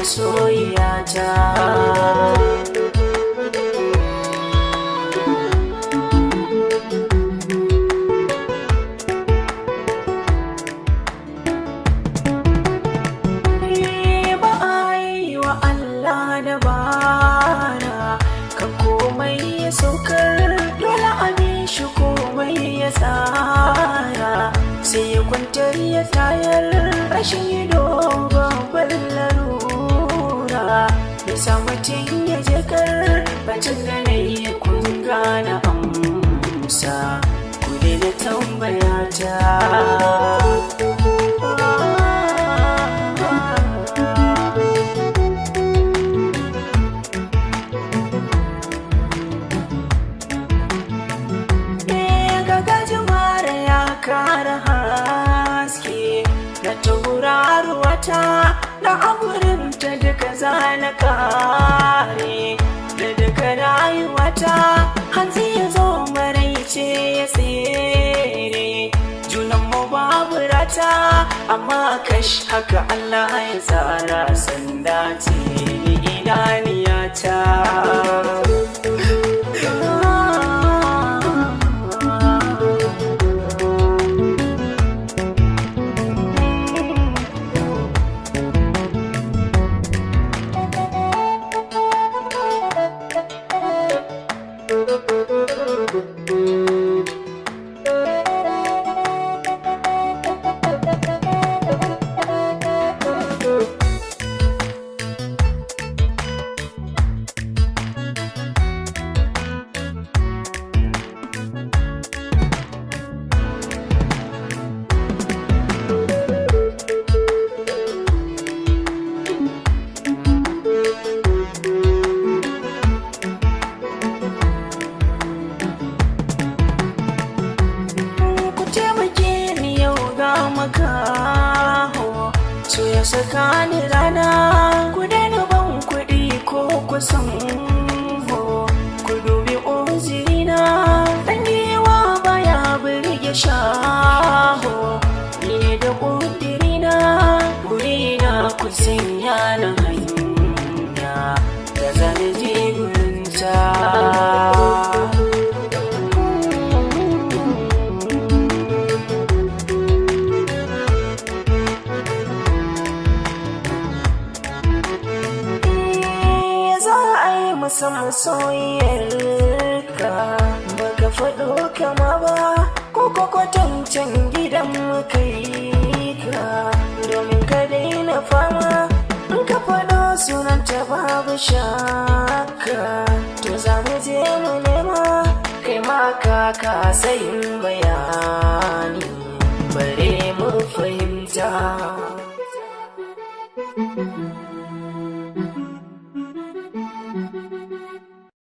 Soyata ba a yi wa Allah da bara ka komai ya saukar dole a bi shi komai ya tsara sai ya kwantar ya tayar rashin ido babban larura bisa mutum ya je kar bacin da na yi kun gane amsa ku da tambaya ta kara haske da tauraruwata da aburinta duka zana kare da duka rayuwata hanzi ya zo maraice ya tsere junanmu babu rata amma kash haka Allah ya tsara sanda ce idaniyata so ya saka ni rana ku daina ban kuɗi ko kusan ho ku dubi uzirina ɗan yiwa baya birge shaho ni ne da ƙudirina burina ku sanya na hanya da zane je gurinta musamman soyayyarka baka faɗo kama ba ko kwatancin gidan muka yi ka domin ka daina fama in ka faɗo sunanta babu shaka to za mu je mu nema kai ma ka sayin bayani bare